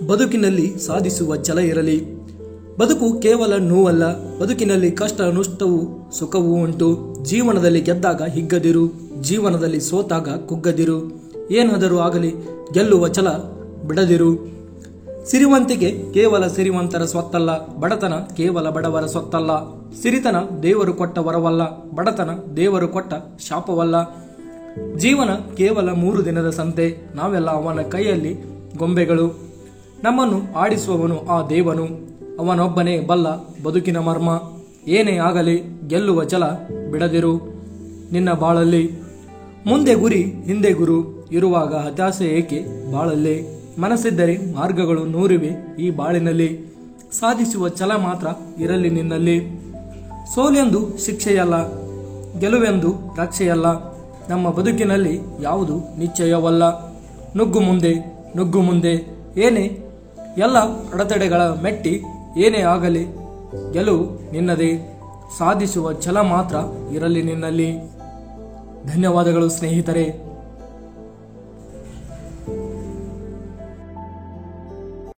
ಬದುಕಿನಲ್ಲಿ ಸಾಧಿಸುವ ಛಲ ಇರಲಿ. ಬದುಕು ಕೇವಲ ನೋವಲ್ಲ. ಬದುಕಿನಲ್ಲಿ ಕಷ್ಟ ನಷ್ಟವೂ ಸುಖವೂ ಉಂಟು. ಜೀವನದಲ್ಲಿ ಗೆದ್ದಾಗ ಹಿಗ್ಗದಿರು, ಜೀವನದಲ್ಲಿ ಸೋತಾಗ ಕುಗ್ಗದಿರು. ಏನಾದರೂ ಆಗಲಿ ಗೆಲ್ಲುವ ಛಲ ಬಿಡದಿರು. ಸಿರಿವಂತಿಕೆ ಕೇವಲ ಸಿರಿವಂತರ ಸ್ವತ್ತಲ್ಲ, ಬಡತನ ಕೇವಲ ಬಡವರ ಸ್ವತ್ತಲ್ಲ. ಸಿರಿತನ ದೇವರು ಕೊಟ್ಟ ವರವಲ್ಲ, ಬಡತನ ದೇವರು ಕೊಟ್ಟ ಶಾಪವಲ್ಲ. ಜೀವನ ಕೇವಲ 3 ದಿನದ ಸಂತೆ, ನಾವೆಲ್ಲ ಅವನ ಕೈಯಲ್ಲಿ ಗೊಂಬೆಗಳು. ನಮ್ಮನ್ನು ಆಡಿಸುವವನು ಆ ದೇವನು, ಅವನೊಬ್ಬನೇ ಬಲ್ಲ ಬದುಕಿನ ಮರ್ಮ. ಏನೇ ಆಗಲಿ ಗೆಲ್ಲುವ ಛಲ ಬಿಡದಿರು ನಿನ್ನ ಬಾಳಲ್ಲಿ. ಮುಂದೆ ಗುರಿ ಹಿಂದೆ ಗುರು ಇರುವಾಗ ಹತಾಶೆ ಏಕೆ ಬಾಳಲ್ಲಿ. ಮನಸ್ಸಿದ್ದರೆ ಮಾರ್ಗಗಳು 100 ಈ ಬಾಳಿನಲ್ಲಿ. ಸಾಧಿಸುವ ಛಲ ಮಾತ್ರ ಇರಲಿ ನಿನ್ನಲ್ಲಿ. ಸೋಲೆಂದು ಶಿಕ್ಷೆಯಲ್ಲ, ಗೆಲುವೆಂದು ರಕ್ಷೆಯಲ್ಲ. ನಮ್ಮ ಬದುಕಿನಲ್ಲಿ ಯಾವುದು ನಿಶ್ಚಯವಲ್ಲ. ನುಗ್ಗು ಮುಂದೆ ಏನೇ ಎಲ್ಲ ಅಡೆತಡೆಗಳ ಮೆಟ್ಟಿ ಏನೇ ಆಗಲಿ ಗೆಲುವು ನಿನ್ನದೇ. ಸಾಧಿಸುವ ಛಲ ಮಾತ್ರ ಇರಲಿ ನಿನ್ನಲ್ಲಿ. ಧನ್ಯವಾದಗಳು ಸ್ನೇಹಿತರೆ.